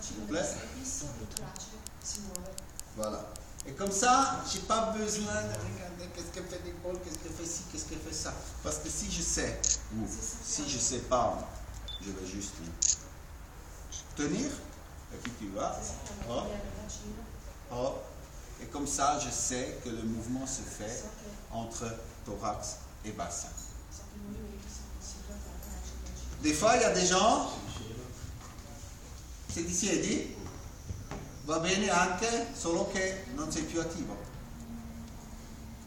S'il vous bacino plaît. del stretissimo, il torace si muove. Voilà. Et comme ça, j'ai pas besoin de regarder qu'est-ce qu'elle fait l'épaule, qu'est-ce qu'elle fait ci, qu'est-ce qu'elle fait ça. Parce que si je sais, ou si je sais pas, je vais juste tenir, et puis tu vas, Se sappiamo oh, muovere il bacino, oh, et comme ça, je sais que le mouvement se fait so che entre thorax et bassin. i movimenti sono possibili tra torace e bacino. Des fois, il y a des gens, se ti siedi, va bene anche, solo che non sei più attivo.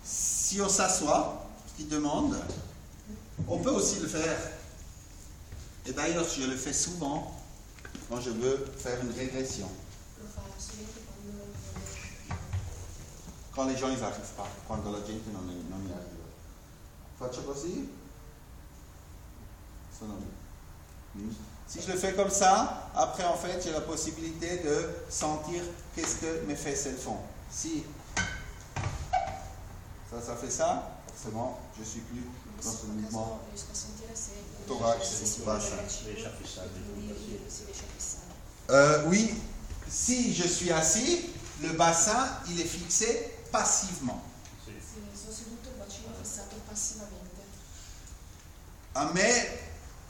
Si on s'assoit, qui demande, on peut aussi le faire. Et d'ailleurs, je le fais souvent quand je veux faire une régression. Lo fa solamente quando vuole. Quand les gens ils n'arrivent pas, quando la gente non y arriva. Faccio così. Sono lì. Si je le fais comme ça, après en fait j'ai la possibilité de sentir qu'est-ce que mes fesses elles font. Si ça fait ça, forcément je suis plus In dans ce questo mouvement. caso riesco a sentire se Thorax, si bassin. muove il bacino, si riesce a fissare. Oui, si je suis assis, le bassin il est fixé passivement. Se sono seduto il bacino è fissato passivamente.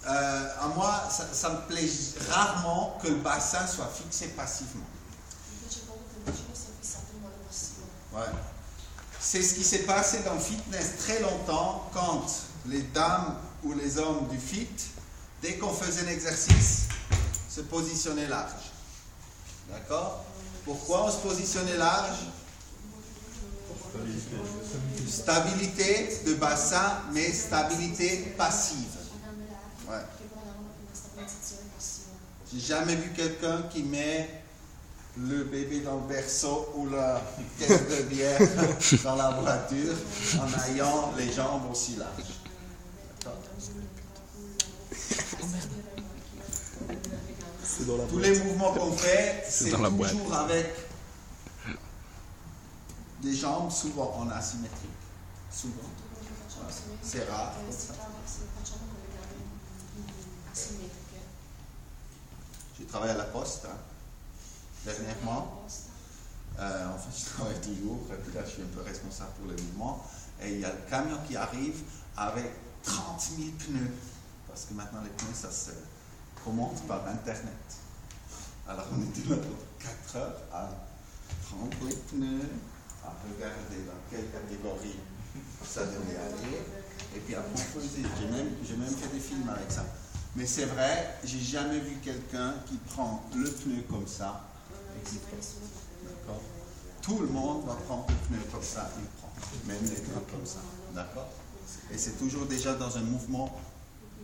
À moi, ça me plaît rarement que le bassin soit fixé passivement. Mi piace poco che il bacino sia fissato in modo passivo. Ouais. C'est ce qui s'est passé dans le fitness très longtemps quand les dames ou les hommes du fit, dès qu'on faisait un exercice, se positionnaient large. D'accord? Pourquoi on se positionnait large? Stabilité de bassin, mais stabilité passive. Ouais. Che guardavano per una stabilizzazione passiva. J'ai jamais vu quelqu'un qui met le bébé dans le berceau ou la caisse de bière dans la voiture en ayant les jambes aussi larges. C'est dans la Tous boîte. les mouvements qu'on fait, C'est c'est dans la boîte. toujours avec des jambes souvent en asymétrique. Souvent. C'est rare. Si facciamo con le gambe asimmetriche. J'ai travaillé à la poste hein, dernièrement. Enfin, je travaille toujours, et puis là je suis un peu responsable pour les mouvements. Et il y a le camion qui arrive avec 30 000 pneus. Parce que maintenant les pneus, ça se commande par Internet. Alors on était là pour 4 heures à prendre les pneus, à regarder dans quelle catégorie ça devait aller. Et puis à proposer. J'ai même fait des films avec ça. Mais c'est vrai, j'ai jamais vu quelqu'un qui prend le pneu comme ça. Et qui prend. D'accord. Tout le monde va prendre le pneu comme ça, il prend. Même les pneus comme ça. D'accord. Et c'est toujours déjà dans un mouvement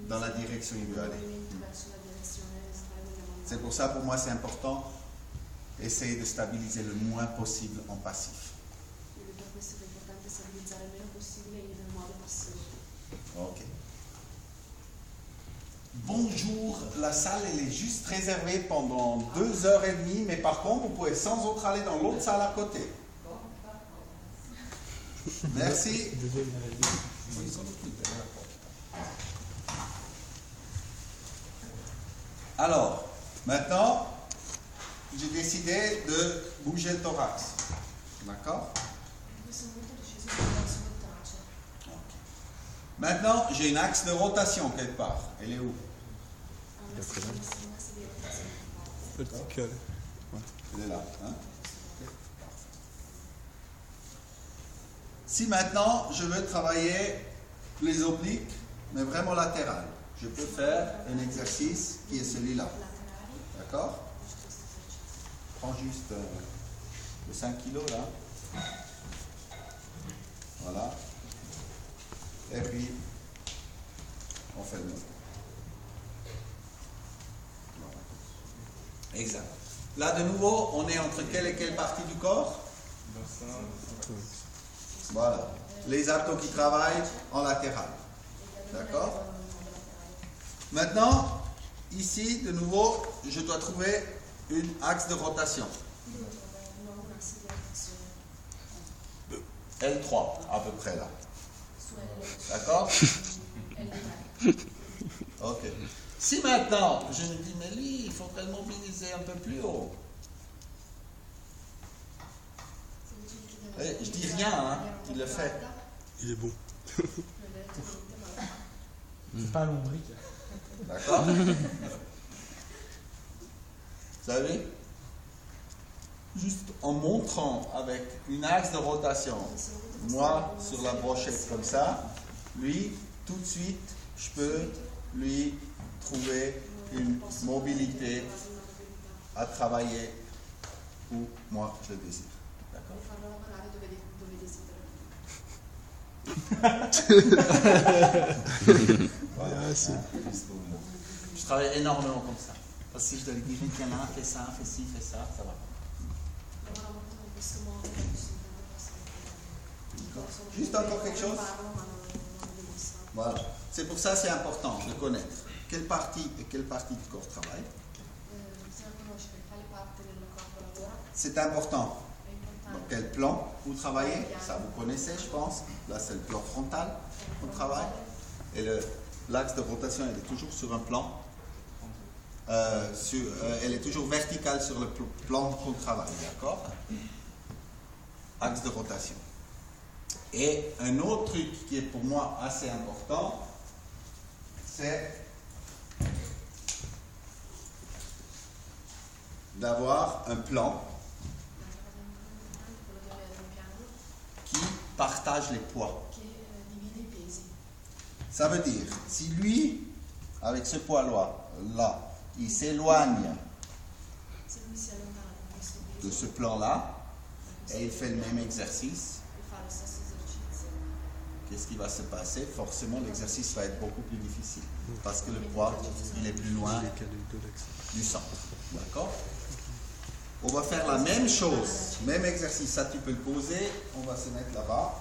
dans la direction où il veut aller. C'est pour ça, pour moi, c'est important essayer de stabiliser le moins possible en passif. Per questo è importante stabilizzare il meno possibile in modo passivo. Ok. Bonjour, la salle elle est juste réservée pendant 2h30, mais par contre vous pouvez sans autre aller dans l'autre salle à côté. Merci. Alors, maintenant, j'ai décidé de bouger le thorax. D'accord? In questo momento ho deciso di andare sul torace. Ok. Maintenant, j'ai une axe de rotation quelque part. Elle est où? Ha messo un asse di rotazione. Verticale. Elle est là. Hein? Si maintenant je veux travailler les obliques, mais vraiment latéral, je peux faire un exercice qui est celui-là. Laterali. D'accord? Prends juste le 5 kg là. Voilà. Et puis, on fait le mouvement. Exact. Là, de nouveau, on est entre quelle et quelle partie du corps? Voilà. Les abdos qui travaillent en latéral. D'accord? Maintenant, ici, de nouveau, je dois trouver une axe de rotation. Devo trovare di nuovo un asse di rotazione. L3, à peu près là. Su L. D'accord? L3. Ok. Si maintenant, je me dis, mais lui, il faudrait le mobiliser un peu plus haut. Je dis rien, hein, il le fait. Il est bon. C'est pas un lombric. D'accord? Vous savez? Juste en montrant avec une axe de rotation, moi sur la brochette comme ça, lui, tout de suite, je peux lui trouver une mobilité à travailler où moi je le désire. D'accord? Voilà. Je travaille énormément comme ça. Parce que si je dois lui dire, tiens là, fais ça, fais ci, fais ça, ça va. Juste encore quelque chose? Voilà. C'est pour ça que c'est important de connaître quelle partie et quelle partie du corps travaille. C'est important. Dans quel plan vous travaillez? Ça vous connaissez, je pense. Là, c'est le plan frontal qu'on travaille. Et l'axe de rotation, elle est toujours sur un plan. Elle est toujours verticale sur le plan qu'on travaille, d'accord? Axe de rotation. Et un autre truc qui est pour moi assez important, c'est d'avoir un plan qui partage les poids. Ça veut dire, si lui, avec ce poids-là, il s'éloigne de ce plan-là et il fait le même exercice, qu'est-ce qui va se passer? Forcément, l'exercice va être beaucoup plus difficile parce que le poids, il est plus loin du centre. D'accord? On va faire la même chose, même exercice. Ça, tu peux le poser. On va se mettre là-bas.